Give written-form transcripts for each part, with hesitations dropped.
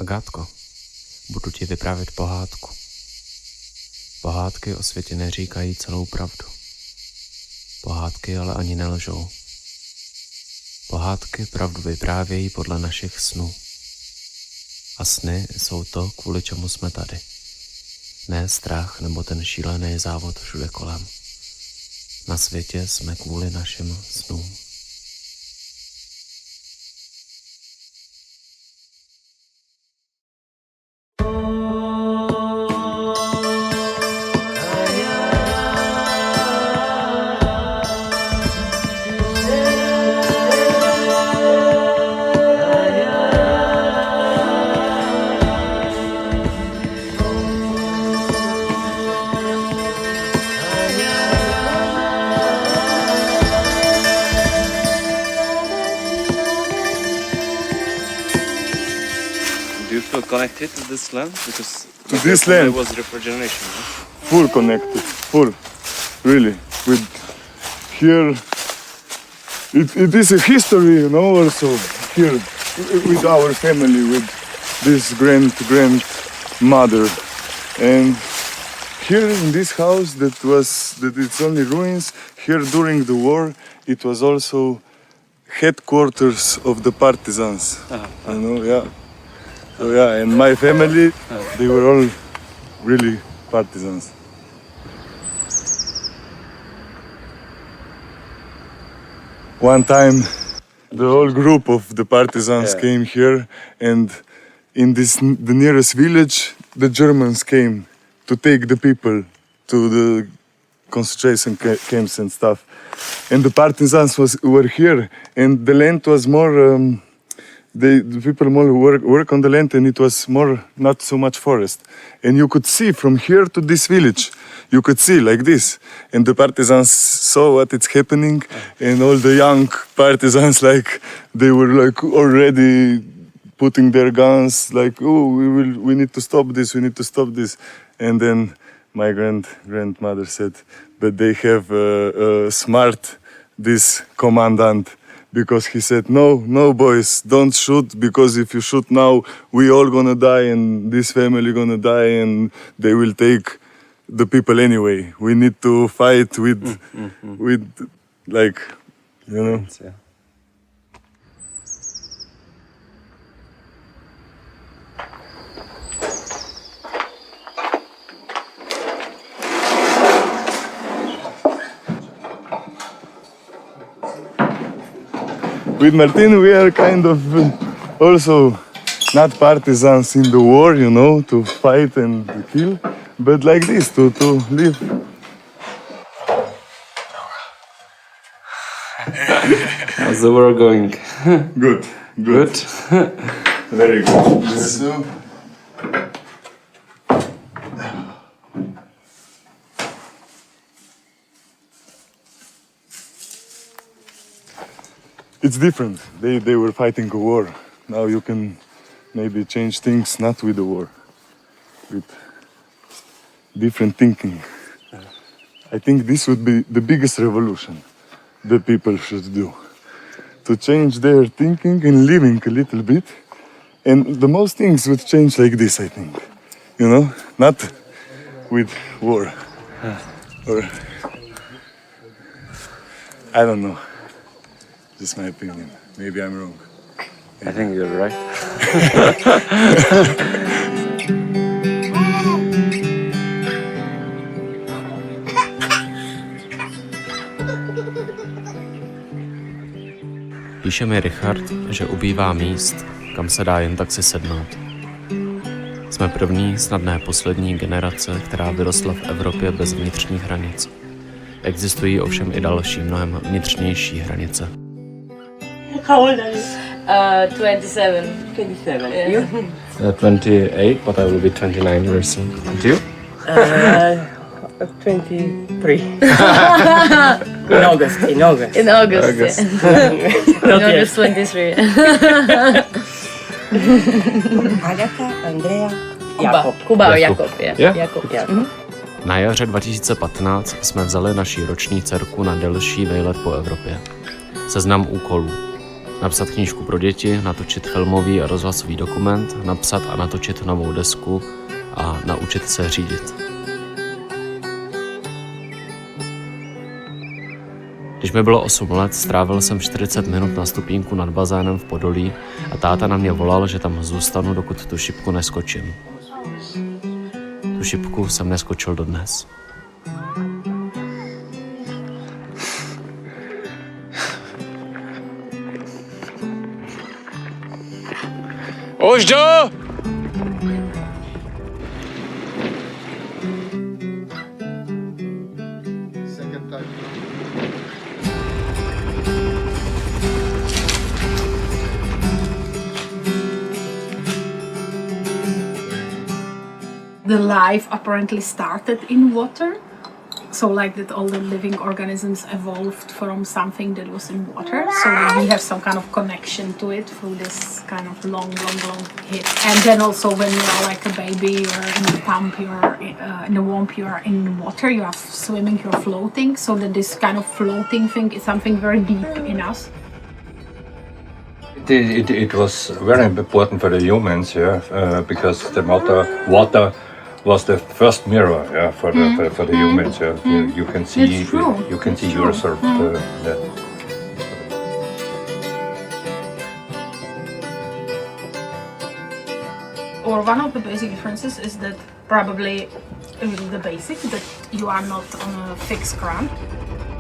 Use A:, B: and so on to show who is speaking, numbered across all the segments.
A: Agátko, budu ti vyprávět pohádku. Pohádky o světě neříkají celou pravdu. Pohádky ale ani nelžou. Pohádky pravdu vyprávějí podle našich snů. A sny jsou to, kvůli čemu jsme tady. Ne strach nebo ten šílený závod všude kolem. Na světě jsme kvůli našim snům.
B: Do you feel connected to this land? Because
C: To this land?
B: It was regeneration, no?
C: Full connected, full, really. With here, it is a history, you know. Also here, with our family, with this grandmother, and here in this house that it's only ruins. Here during the war, it was also headquarters of the partisans. You know, yeah. So yeah, and my family, they were all really partisans. One time, the whole group of the partisans came here, and in the nearest village, the Germans came to take the people to the concentration camps and stuff. And the partisans were here, and the land was more. The people more work on the land, and it was more not so much forest. And you could see from here to this village, you could see like this. And the partisans saw what is happening, and all the young partisans, like they were like already putting their guns, like, oh, we need to stop this, we need to stop this. And then my grandmother said, but they have smart this commandant. Because he said, no, boys, don't shoot, because if you shoot now, we all gonna die, and this family gonna die, and they will take the people anyway. We need to fight with like, you know.
B: Yeah.
C: With Martin, we are kind of also not partisans in the war, you know, to fight and kill, but like this, to live.
B: How's the war going?
C: Good. Very good. It's different. They were fighting a war. Now you can maybe change things not with the war, with different thinking. I think this would be the biggest revolution the people should do. To change their thinking and living a little bit. And the most things would change like this, I think. You know? Not with war. Or I don't know. Just my opinion. Maybe I'm wrong.
B: I think you're right.
A: Píše mi Richard, že ubývá míst, kam se dá jen tak si sednout. Jsme první, snad ne poslední generace, která vyrostla v Evropě bez vnitřních hranic. Existují ovšem i další, mnohem vnitřnější hranice.
D: How old are you?
E: 27.
D: 27.
E: Yeah.
D: You?
B: 28, but I will be 29 very soon. And you?
D: 23. In August.
E: In August. Yeah. In
D: Not
E: August 23.
D: Agatha, Andrea,
E: Kuba or Jakub.
B: Yeah?
D: Jakub.
A: Na jaře 2015 jsme vzali naši roční dcerku na delší výlet po Evropě. Seznam úkolů. Napsat knížku pro děti, natočit filmový a rozhlasový dokument, napsat a natočit novou desku a naučit se řídit. Když mi bylo 8 let, strávil jsem 40 minut na stupínku nad bazénem v Podolí a táta na mě volal, že tam zůstanu, dokud tu šipku neskočím. Tu šipku jsem neskočil dodnes.
B: Ožďo!
F: The life apparently started in water, so like that all the living organisms evolved from something that was in water, so that we have some kind of connection to it through this kind of long hit. And then also when you are like a baby, you're in a pump, you're in a womb, you're in water, you are swimming, you're floating, so that this kind of floating thing is something very deep in us.
G: It was very important for the humans, because the water was the first mirror, for the humans. You can see,
F: It's true.
G: You can
F: It's
G: see
F: true.
G: yourself there.
F: Or one of the basic differences is that probably the basic that you are not on a fixed ground.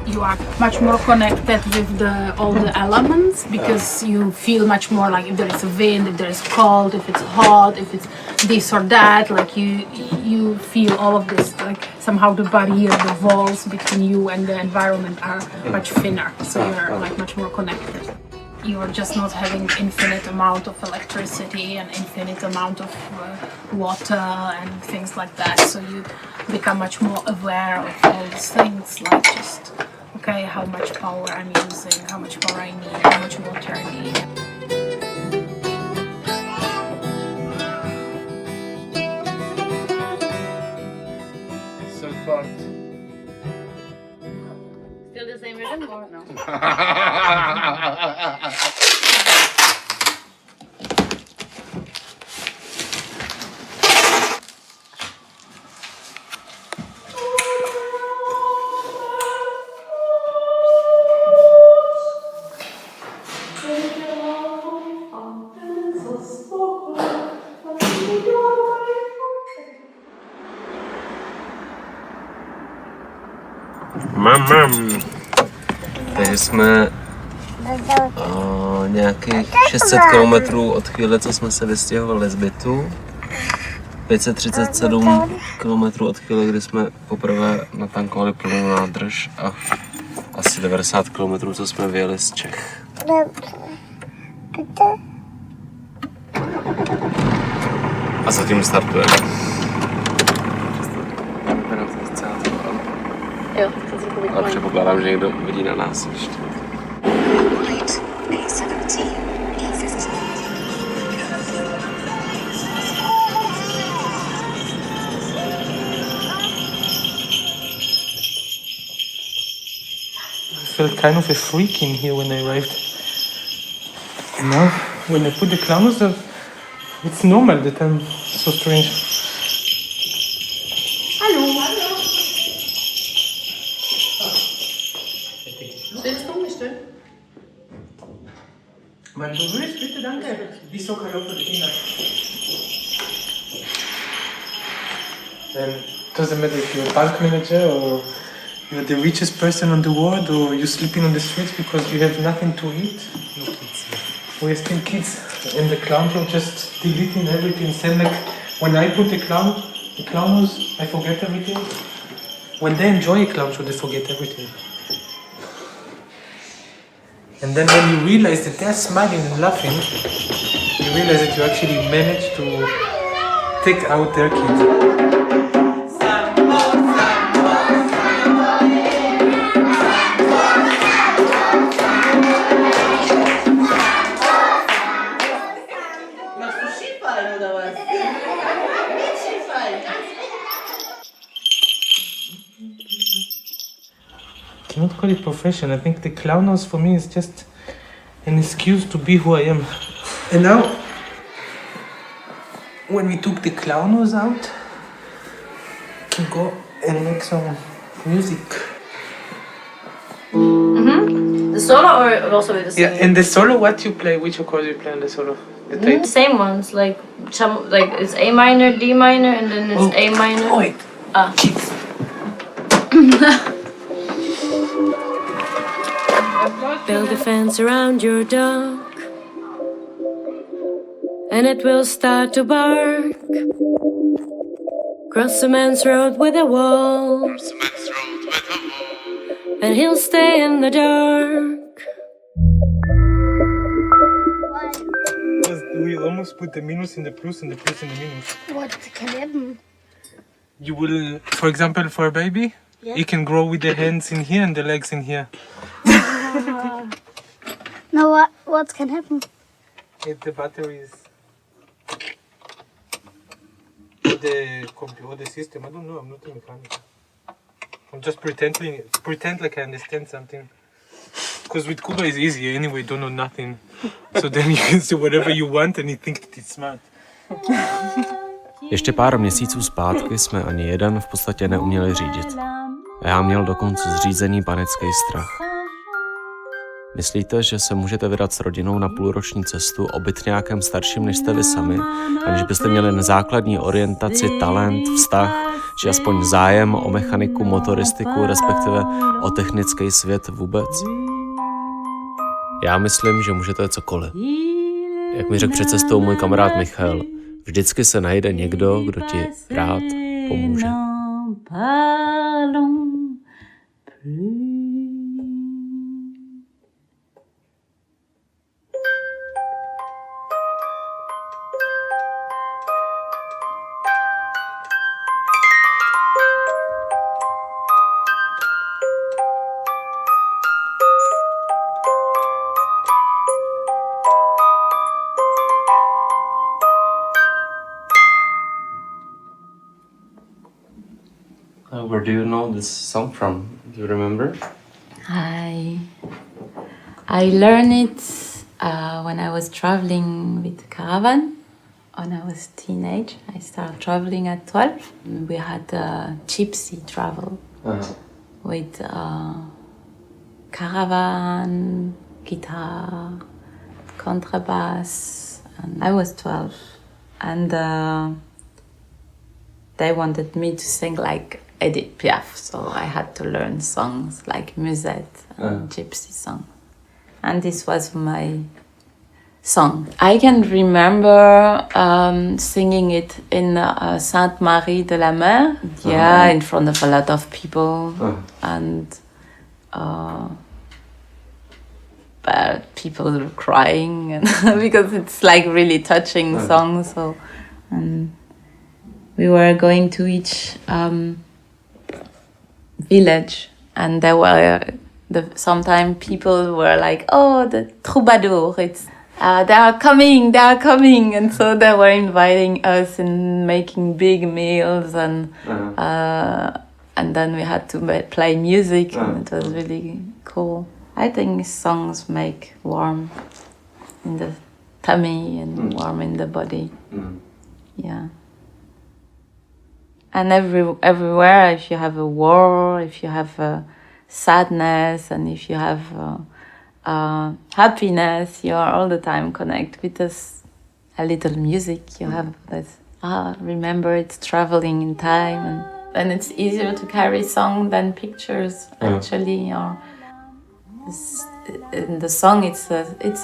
F: You are much more connected with all the elements because you feel much more like if there is a wind, if there is cold, if it's hot, if it's this or that. Like you feel all of this. Like somehow the barrier, the walls between you and the environment are much thinner. So you're like much more connected. You're just not having infinite amount of electricity and infinite amount of water and things like that. So you become much more aware of all these things, like just, okay, how much power I'm using, how much power I need, how much water I need.
C: So far.
E: Still the same rhythm or no?
A: Takže jsme nějakých 600 kilometrů od chvíle, co jsme se vystěhovali z bytu. 537 kilometrů od chvíle, kdy jsme poprvé natankovali plnou nádrž a asi 90 kilometrů, co jsme vyjeli z Čech. A zatím startujeme.
E: Jo, to se
A: Ale předpokládám, že někdo vidí na nás ještě.
H: I felt kind of a freak in here when I arrived. And now, when I put the clowns up, it's normal that I'm so strange. Wenn du willst, bitte, danke. Wieso kann ich für Kinder? Then it doesn't matter if you're a bank manager or you're the richest person on the world or you're sleeping on the streets because you have nothing to eat. No kids. We're still kids. And the clowns are just deleting everything. Same like when I put the clowns, I forget everything. When they enjoy a clown show, they forget everything. And then when you realize that they're smiling and laughing, you realize that you actually managed to take out their kids. I cannot call it profession. I think the clown house for me is just an excuse to be who I am. And now, when we took the clown nose out, we can go and make some music.
E: The solo or also with the singing?
H: Yeah, and the solo, what you play? Which chords you play on the solo?
E: The same ones, like it's A minor, D minor, and then it's A minor.
H: Oh, wait.
E: Ah.
I: Build a fence around your dog, and it will start to bark. Cross a man's road with a wall, and he'll stay in the dark.
H: We almost put the minus in the plus and the plus in the minus.
J: What can happen?
H: You will, for example, for a baby, he can grow with the hands in here and the legs in here.
J: No, what can happen?
H: If the batteries, the computer, the system. I don't know. I'm not a mechanic. I'm just pretend like I understand something. Because with Cuba it's easy anyway. Don't know nothing, so then you can say whatever you want and you think that it's smart.
A: Ještě pár měsíců zpátky jsme ani jeden v podstatě neuměli řídit. A já měl dokonce zřízený panický strach. Myslíte, že se můžete vydat s rodinou na půlroční cestu o bytňákem starším než jste vy sami, aniž byste měli na základní orientaci, talent, vztah, či aspoň zájem o mechaniku, motoristiku, respektive o technický svět vůbec? Já myslím, že můžete cokoliv. Jak mi řekl před cestou můj kamarád Michal, vždycky se najde někdo, kdo ti rád pomůže. Where do you know this song from? Do you remember?
K: I learned it when I was traveling with a caravan. When I was teenage, I started traveling at 12. We had a gypsy travel with caravan, guitar, contrabass. And I was 12, and they wanted me to sing like Edith Piaf, so I had to learn songs like Musette and gypsy songs. And this was my song. I can remember singing it in Sainte Marie de la Mer, in front of a lot of people, and but people were crying, and because it's like really touching song. So, and we were going to each village, and there were sometimes people were like, "Oh, the troubadour! It's they are coming!" And so they were inviting us and making big meals, and then we had to play music, and it was really cool. I think songs make warm in the tummy and warm in the body. Yeah. And everywhere, if you have a war, if you have sadness, and if you have happiness, you are all the time connected with this a little music. You have this, remember it's traveling in time, and it's easier to carry song than pictures, actually. Or in the song, it's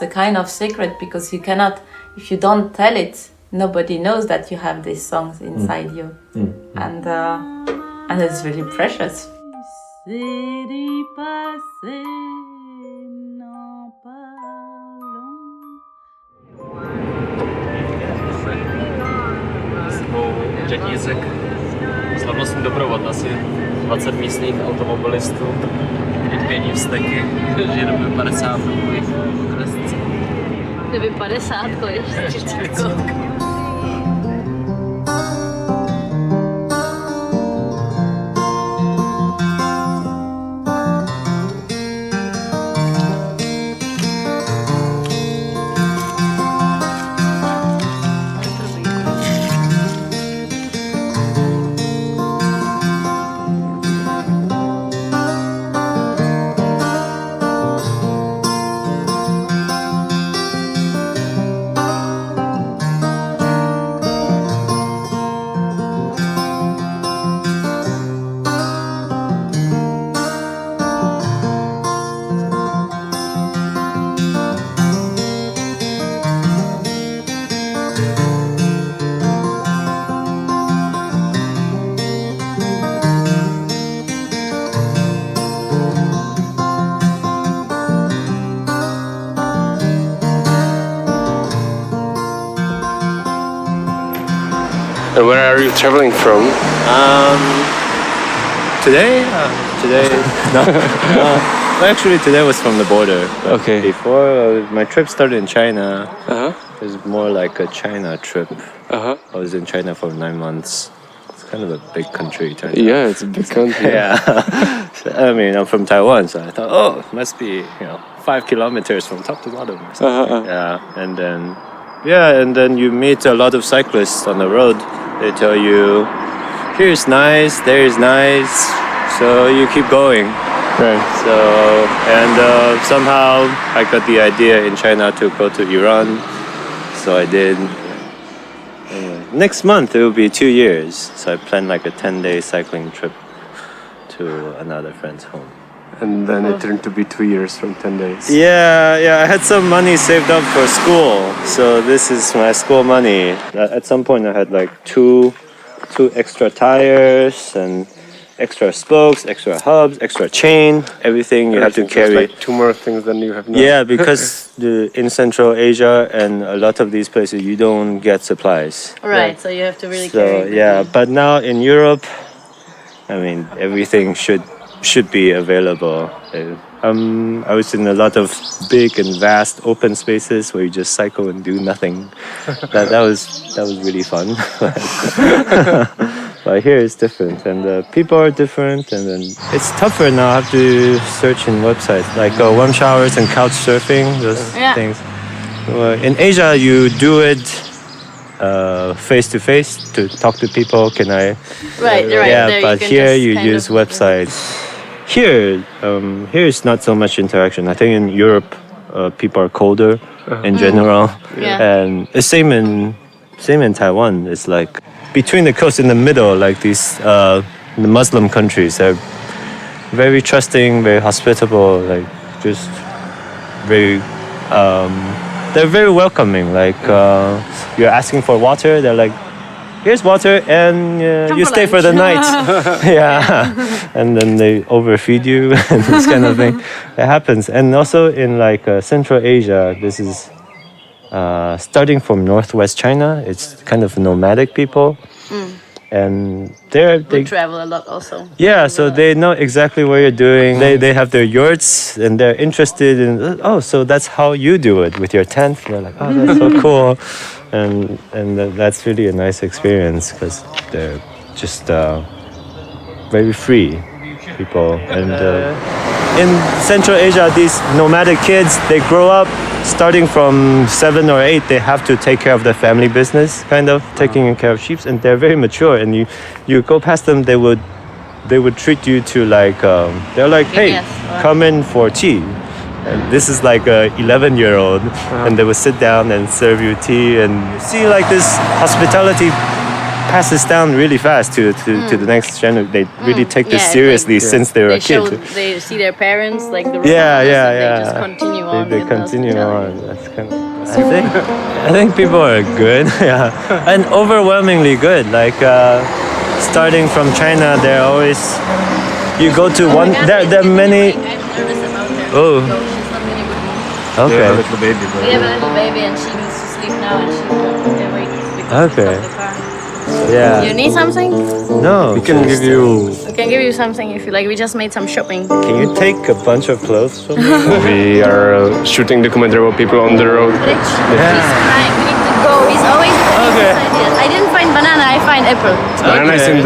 K: a kind of secret, because you cannot, if you don't tell it, nobody knows that you have these songs inside you, and it's really precious.
A: Řetízek, slavnostní doprovod, asi 20 místních automobilistů, kdy pění vzteky, že jedeme 50 okresce.
E: Kdyby 50, ještě 40.
B: And where are you traveling from?
L: Today, no. Well, actually, today was from the border. But
B: Okay.
L: Before, my trip started in China.
B: Uh-huh.
L: It was more like a China trip.
B: Uh-huh.
L: I was in China for 9 months. It's kind of a big country.
B: Yeah, it's a big country.
L: Yeah. So, I mean, I'm from Taiwan, so I thought, oh, it must be 5 kilometers from top to bottom. Or something. Yeah, and then you meet a lot of cyclists on the road. They tell you, here's nice, there is nice, so you keep going.
B: Right.
L: So, and somehow I got the idea in China to go to Iran, so I did. Anyway, next month it will be 2 years, so I planned like a 10-day cycling trip to another friend's home.
B: And then it turned to be 2 years from 10 days.
L: Yeah, I had some money saved up for school, so this is my school money. At some point I had like two extra tires and extra spokes, extra hubs, extra chain, everything you have to carry.
B: Like 2 more things than you have now.
L: Yeah, because in Central Asia and a lot of these places you don't get supplies.
E: Right, so you have to really
L: So
E: carry.
L: yeah, but now in Europe, I mean everything should be available. I was in a lot of big and vast open spaces where you just cycle and do nothing. that was really fun. But here it's different, and people are different, and then it's tougher now. I have to search in websites like warm showers and couch surfing, those things. In Asia, you do it face to face to talk to people. Can I?
E: Right.
L: Yeah,
E: there
L: but
E: you can
L: here
E: just
L: you
E: kind
L: use
E: of-
L: websites. Here is not so much interaction. I think in Europe, people are colder in general,
E: Yeah.
L: and the same in Taiwan. It's like between the coast in the middle, like these the Muslim countries, they're very trusting, very hospitable, like just very. They're very welcoming. Like you're asking for water, they're like, here's water, and you stay for the night. Yeah, and then they overfeed you and this kind of thing. It happens, and also in like Central Asia, this is starting from northwest China. It's kind of nomadic people, and they
E: travel a lot also.
L: yeah, so they know exactly what you're doing. They have their yurts and they're interested in, oh, so that's how you do it with your tent. They're like, oh, that's so cool. And that's really a nice experience because they're just very free people. And in Central Asia, these nomadic kids, they grow up starting from 7 or 8, they have to take care of the family business, kind of taking care of sheep, and they're very mature. And you go past them, they would treat you to like they're like, hey, come in for tea. And this is like a 11-year-old, and they would sit down and serve you tea, and you see like this hospitality passes down really fast to the next generation. They really take this seriously since they were a kid.
E: They see their parents like the
L: Yeah.
E: They just continue on.
L: They
E: with
L: continue
E: hospitality.
L: on. That's kind of. I think people are good, yeah, and overwhelmingly good. Like starting from China, they're always. You go to one. There are many.
E: I'm nervous about her.
L: Oh.
E: So she's not really good.
L: Okay.
B: You have a little baby.
E: We have a little baby and she needs to sleep now and she can't wait because
L: Okay.
E: of the car.
L: Yeah.
E: You need something?
L: No.
B: We can give you.
E: We can give you something if you like. We just made some shopping.
L: Can you take a bunch of clothes from me?
B: We are shooting documentary about people on the road.
E: Rich, he's crying. We need to go. He's always
L: Okay.
E: I didn't find banana. I find apple.
B: Banana is in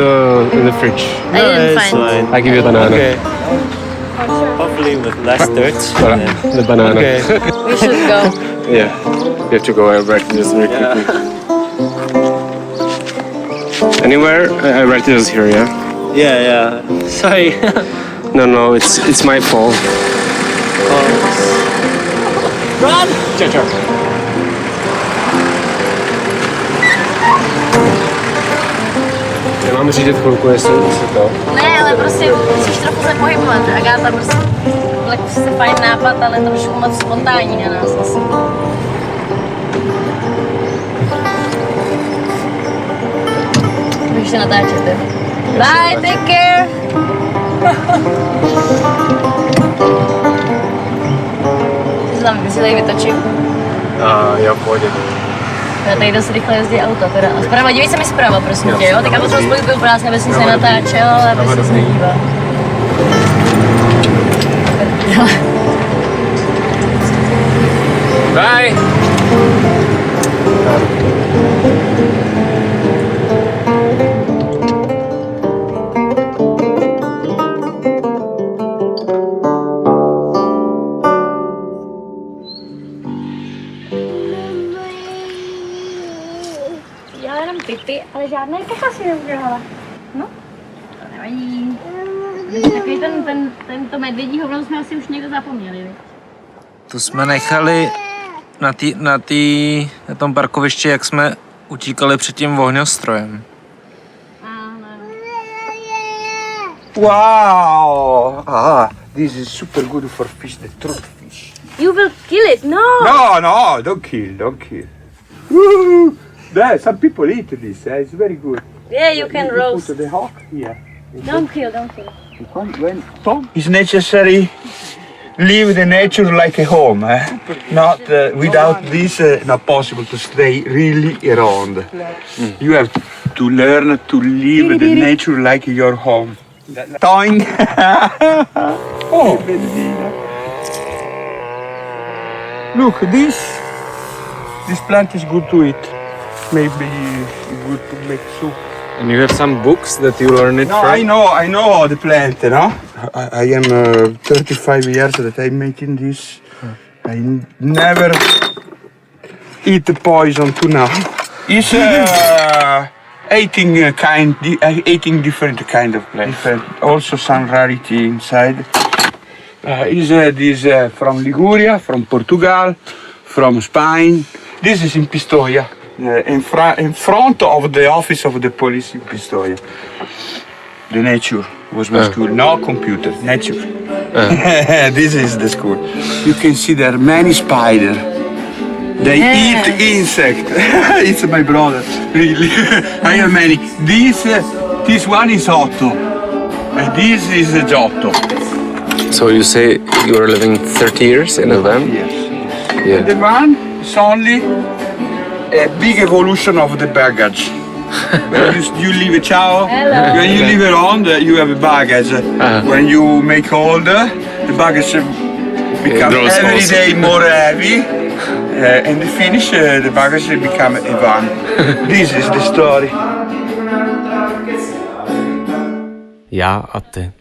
B: the fridge.
E: I didn't
L: it's
E: find.
L: fine.
B: I give you a banana.
L: Okay. Hopefully with less dirt.
B: Voilà, the banana.
L: Okay.
E: We should go.
B: Yeah, we have to go. I write this very quickly. Anywhere? I write this here, yeah?
L: Yeah. Sorry.
B: No, it's my fault.
L: Run!
B: Ciao. Máme říct chvilku, jestli se to...
E: Ne, ale prostě musíš trochu se pohybovat. Agáta prostě jako sice fajn nápad, ale trošku moc spontánní na nás asi. Můžeš se natáčet, jo? Bye, take care! Ty si tady vytočil.
B: Já v pohodě.
E: Tady dost rychle jezdí auto teda. A zprava, dívej se mi zprava, prosím tě, jo? Teďka potřebuji spojit spolupráci, aby si se natáčel, aby si nedíval.
A: Bye!
E: Já jenom pipi, ale žádné kaka si neudělala. No, to nevadí. Takový tento medvědí hovno jsme asi už někdo zapomněli.
H: Tu jsme nechali na tom parkovišti, jak jsme utíkali před tím ohňostrojem.
M: Wow! This is super good for fish, the trout fish.
E: You will kill it, no!
M: No, don't kill. Woo! There, some people eat this, it's very good.
E: Yeah, you can roast.
M: Put the hawk here.
E: Don't kill.
M: It's necessary live the nature like a home, not without this not possible to stay really around. You have to learn to live the nature like your home. Toing. Oh, look, this plant is good to eat. Maybe good to make soup.
B: And you have some books that you learn it
M: No,
B: from?
M: I know the plant, no? I am 35 years that I'm making this. I never eat the poison to now. It's 18 different kind of plants. Also some rarity inside. This from Liguria, from Portugal, from Spain. This is in Pistoia. In front of the office of the police in Pistoia. The nature was my school, no computer, nature. This is the school. You can see there are many spiders. They eat insect. It's my brother, really. I have many. This one is Otto, and this is Giotto.
B: So you say you are living 30 years in a van?
M: Yes.
B: Yeah.
M: The van is only a big evolution of the baggage. When you leave a ciao, when you leave around, you have a baggage. When you make older, the baggage becomes every day more heavy. And the finish, the baggage become a van. This is the story.
A: Já a ty,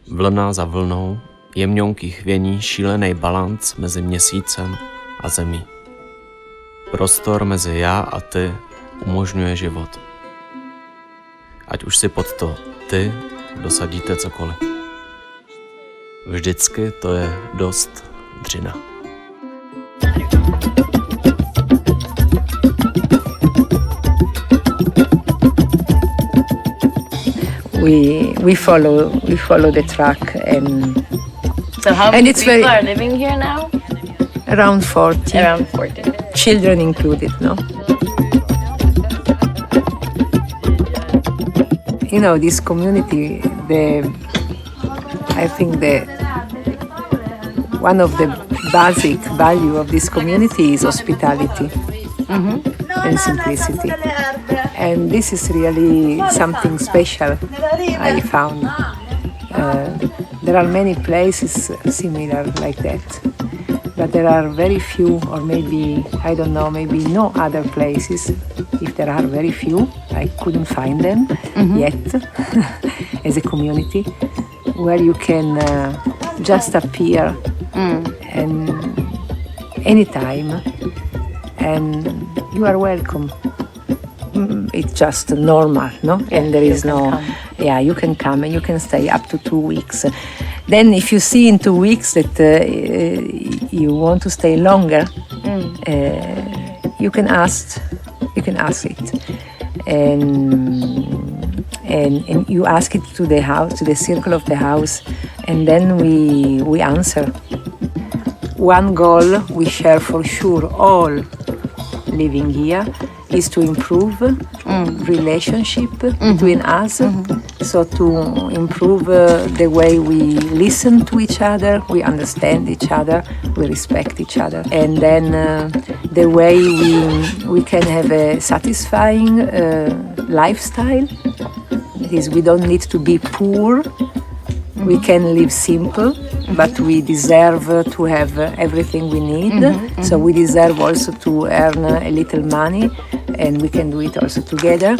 A: vlna za vlnou, jemňonký chvění, šílený balanc mezi měsícem a zemí. Prostor mezi já a ty umožňuje život. Ať už si pod to ty dosadíte cokoliv. Vždycky to je dost dřina.
N: We follow the track and
E: So how many people are living here now?
N: around 40.
E: Around 40.
N: Children included, no? You know, this community, I think one of the basic value of this community is hospitality and simplicity. And this is really something special, I found. There are many places similar like that. But there are very few, or maybe, I don't know, maybe no other places. If there are very few, I couldn't find them yet as a community, where you can just appear and anytime and you are welcome. It's just normal, no? And there is no, you can come and you can stay up to 2 weeks. Then if you see in 2 weeks that you want to stay longer, you can ask it. And you ask it to the house, to the circle of the house, and then we answer. One goal we share for sure, all living here, is to improve relationship between us. So to improve the way we listen to each other, we understand each other, we respect each other. And then the way we can have a satisfying lifestyle. That is, we don't need to be poor. We can live simple, but we deserve to have everything we need. So we deserve also to earn a little money, and we can do it also together,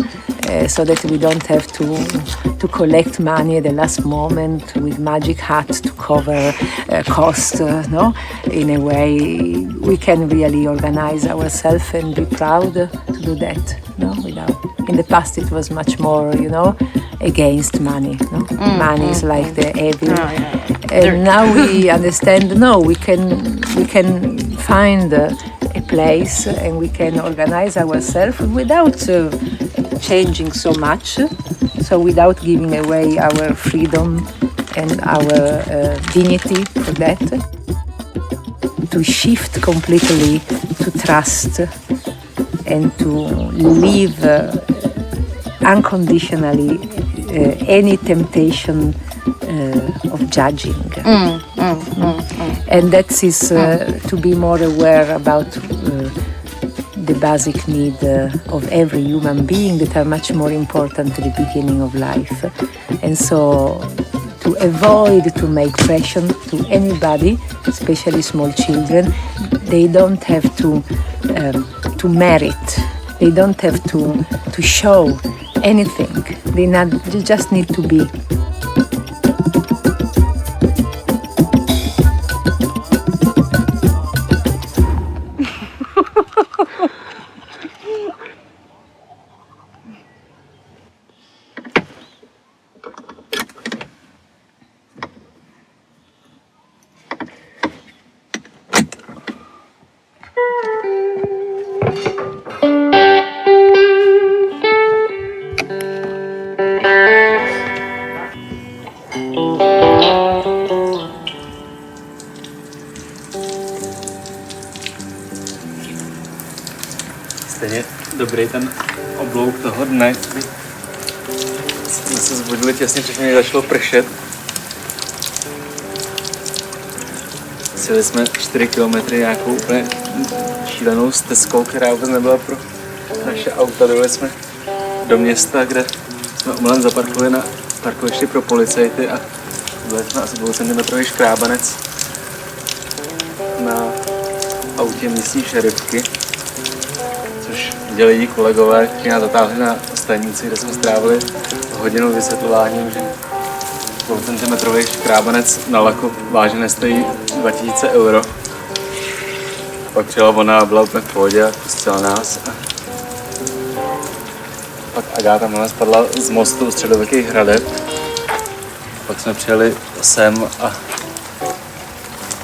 N: so that we don't have to collect money at the last moment with magic hat to cover costs. No, in a way, we can really organize ourselves and be proud to do that. No, without. In the past, it was much more, against money. No? Money is like the evil. And now we understand. No, we can find a place and we can organize ourselves without changing so much. So without giving away our freedom and our dignity for that. To shift completely to trust and to live unconditionally any temptation of judging. And that is to be more aware about the basic need of every human being that are much more important at the beginning of life. And so to avoid to make pressure to anybody, especially small children, they don't have to merit. They don't have to show anything. They just need to be.
A: Stejně dobrý ten oblouk toho dne. Jsme se zbudili těsně předtím, než začalo pršet. Sjeli jsme 4 kilometry nějakou úplně šílenou stezkou, která vůbec nebyla pro naše auta. Dojeli jsme do města, kde jsme omylem zaparkovali na parkovišti pro policajty a byli jsme asi 2 centimetrový škrábanec na autě místní šerifky. Viděli jí kolegové, kteří nás zatáhli na stanici, kde jsme strávili hodinu vysvětlováním, že 2 centimetrový škrábanec na laku vážně nestojí 2000 euro. Pak přijela ona a byla úplně v pohodě a pustila nás. Pak Agáta na nás spadla z mostu středověkých hradeb. Pak jsme přijeli sem a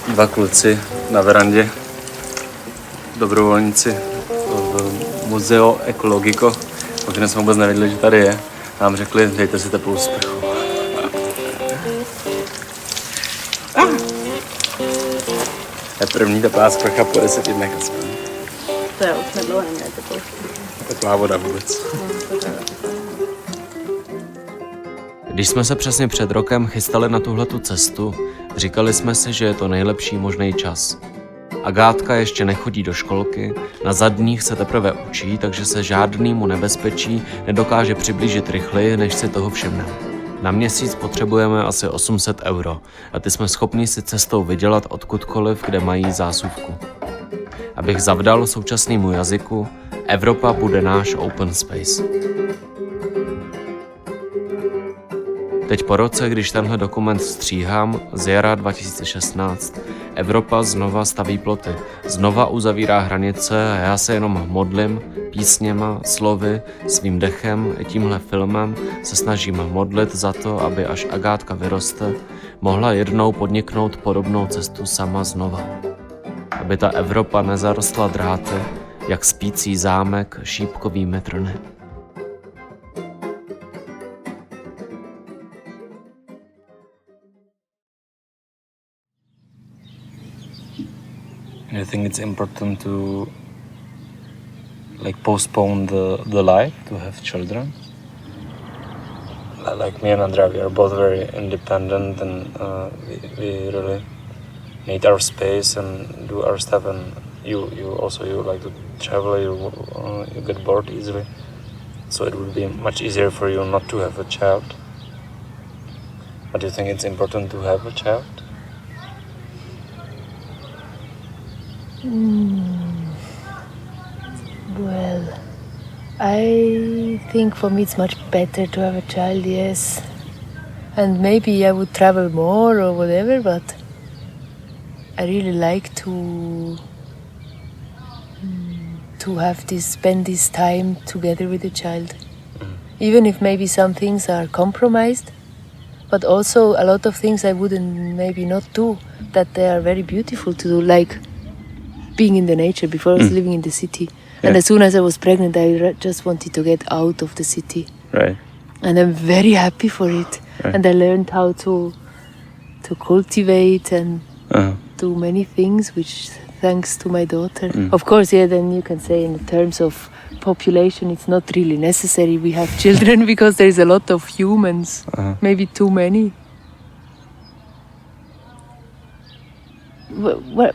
A: 2 kluci na verandě, dobrovolníci Muzeo Ekologiko, o kterém jsme vůbec nevěděli, že tady je. Nám řekli, dejte si teplou sprchu. To je první teplá sprcha po 10 dnech aspoň.
E: To je už nedlouho neměli teplou sprchu.
A: Teplá voda vůbec. Když jsme se přesně před rokem chystali na tuhletu cestu, říkali jsme si, že je to nejlepší možný čas. Agátka ještě nechodí do školky, na zadních se teprve učí, takže se žádnému nebezpečí nedokáže přiblížit rychleji, než si toho všimne. Na měsíc potřebujeme asi 800 euro a ty jsme schopni si cestou vydělat odkudkoliv, kde mají zásuvku. Abych zavdal současnému jazyku, Evropa bude náš open space. Teď po roce, když tenhle dokument stříhám, z jara 2016, Evropa znova staví ploty, znova uzavírá hranice a já se jenom modlím, písněma, slovy, svým dechem i tímhle filmem se snažím modlit za to, aby až Agátka vyroste, mohla jednou podniknout podobnou cestu sama znova. Aby ta Evropa nezarostla dráty, jak spící zámek šípkovými trny. I think it's important to postpone the life, to have children. Like me and Andrea, we are both very independent and we really need our space and do our stuff, and you also like to travel, you get bored easily, so it would be much easier for you not to have a child. But do you think it's important to have a child?
O: Well, I think for me it's much better to have a child, yes. And maybe I would travel more or whatever, but I really like to spend this time together with the child. Even if maybe some things are compromised, but also a lot of things I wouldn't maybe not do, that they are very beautiful to do, like being in the nature. Before I was living in the city. And as soon as I was pregnant, I just wanted to get out of the city.
L: Right.
O: And I'm very happy for it.
L: Right.
O: And I learned how to cultivate and do many things, which thanks to my daughter. Of course, then you can say in terms of population, it's not really necessary we have children because there's a lot of humans, maybe too many.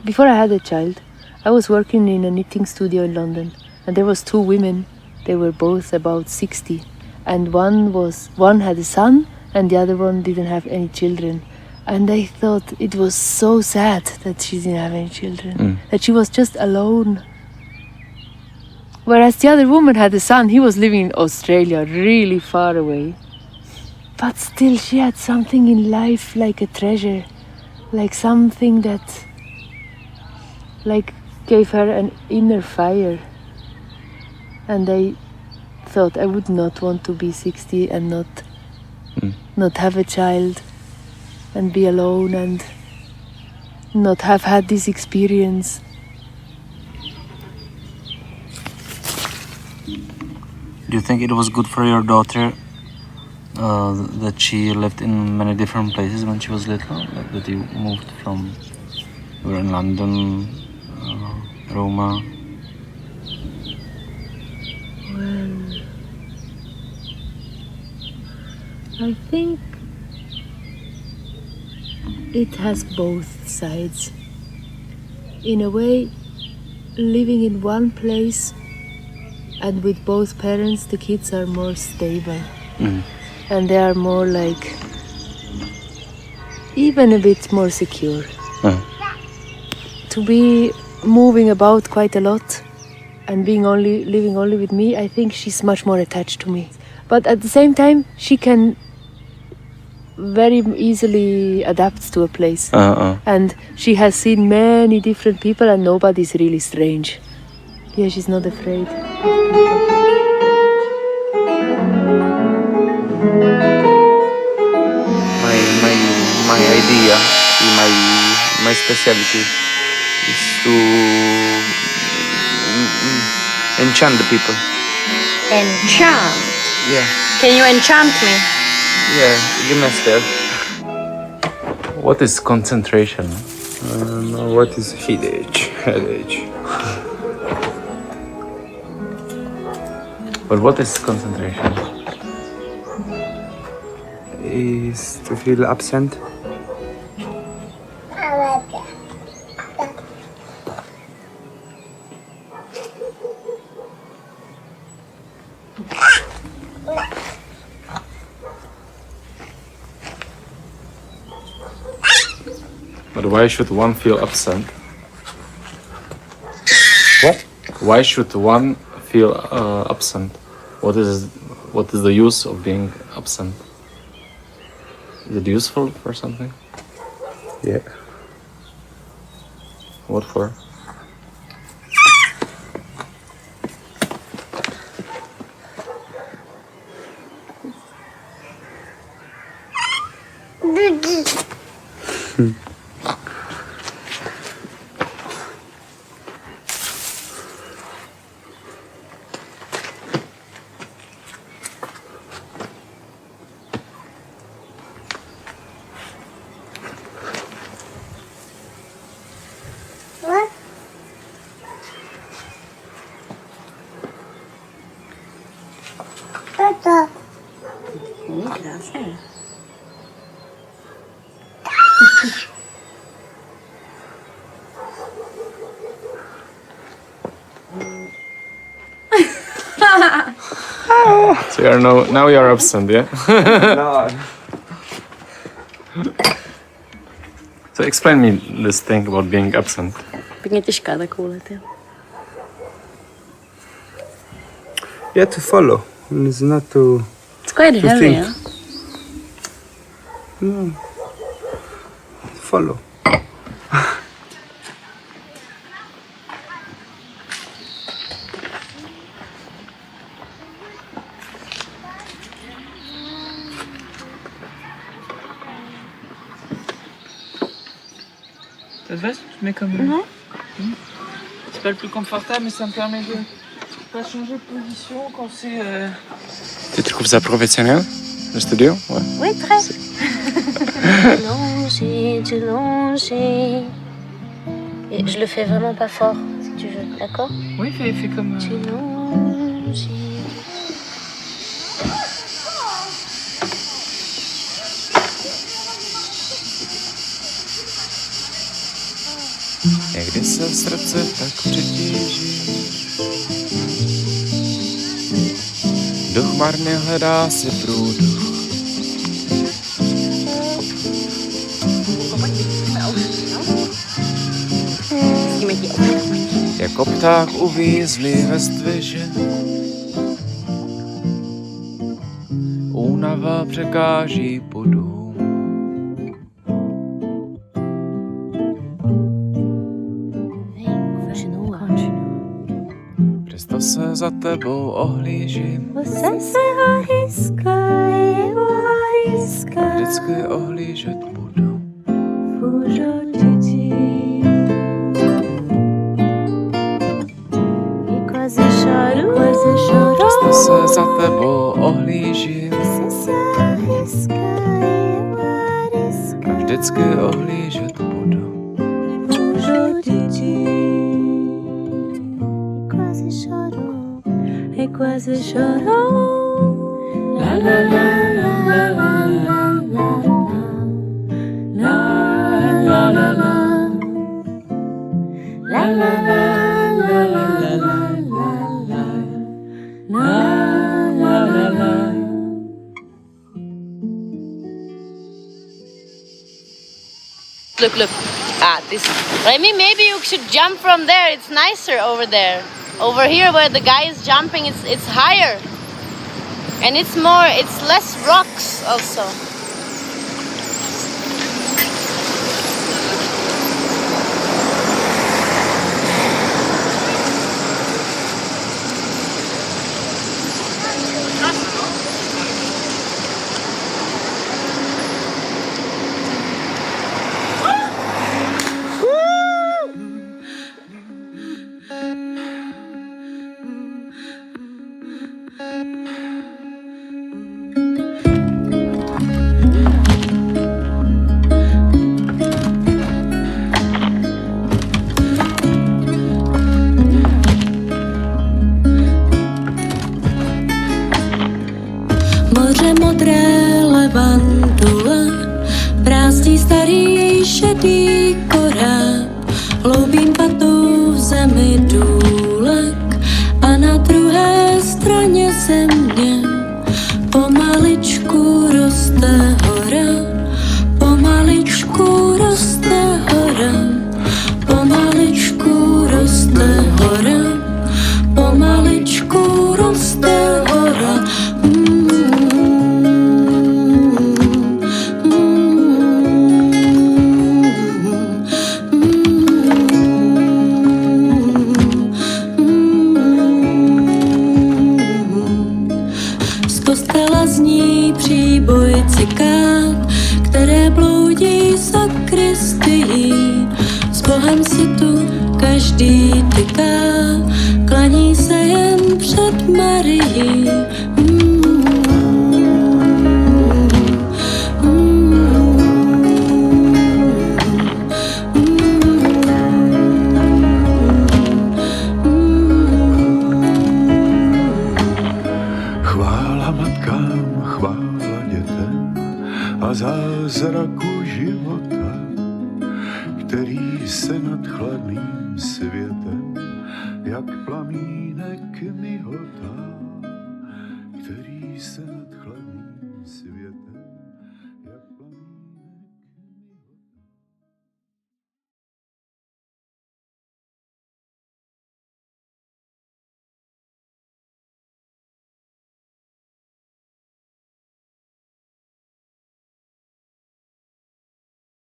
O: Before I had a child, I was working in a knitting studio in London, and there was 2 women. They were both about 60, and one had a son, and the other one didn't have any children. And I thought it was so sad that she didn't have any children, that she was just alone. Whereas the other woman had a son, he was living in Australia, really far away. But still, she had something in life like a treasure, like something that gave her an inner fire. And I thought I would not want to be 60 and not have a child and be alone and not have had this experience.
A: Do you think it was good for your daughter that she lived in many different places when she was little? Like that you moved from, you were in London, Roma?
O: Well, I think it has both sides. In a way, living in one place and with both parents, the kids are more stable. And they are more even a bit more secure. To be moving about quite a lot and living only with me, I think she's much more attached to me. But at the same time, she can very easily adapt to a place. And she has seen many different people and nobody's really strange. Yeah, she's not afraid of people.
P: My idea, my specialty is to enchant the people.
E: Enchant?
P: Yeah.
E: Can you enchant me?
P: Yeah, give me a step.
A: What is concentration?
P: What is headache?
A: But what is concentration?
P: Is to feel absent.
A: But why should one feel absent?
P: What?
A: Why should one feel absent? What is the use of being absent? Is it useful for something?
P: Yeah.
A: What for?
D: Krásné.
B: So now you're absent, yeah?
P: No.
B: So explain me this thing about being absent.
E: Pěkně těžká takovouhle, ty.
P: You have to follow. It's not to.
E: It's quite
P: to
E: heavy,
P: think.
E: yeah?
P: No. Follow.
H: Ça te va si tu te mets comme... C'est pas le plus confortable, mais ça me permet de pas changer de position quand c'est...
B: Tu trouves ça professionnel, le studio? Ouais.
J: Oui, très. Tu longes. Et je le fais vraiment pas fort, si tu veux, d'accord?
H: Oui, fais comme...
J: Tu longes.
A: Někdy se srdce tak přetíží, duch marně hledá si průduch. Jako pták uvízlý ve zdviži, únava překáží podům. Přesto se za tebou ohlížím, vždycky ohlížet budu. Přesto se za tebou ohlížím, vždycky ohlížet budu.
I: E quase chorou. La la la la la la la la la la la la la la la la.
E: Look. This. I mean, maybe you should jump from there. It's nicer over there. Over here, where the guy is jumping, it's higher, and it's less rocks also.
I: Moře modré levandule, prázdný starý šedý korál, hloubím patou v zemi důlek a na druhé straně země pomaličku roste hora, pomaličku roste hora, pomaličku roste hora, pomaličku roste hora. Zní příboj cikát, které bloudí sakristií. S Bohem si tu každý tyká, klaní se jen před Marií.
Q: Zázraku života, který se nad chladným světem, jak plamínek mihotá, který který se nad chladným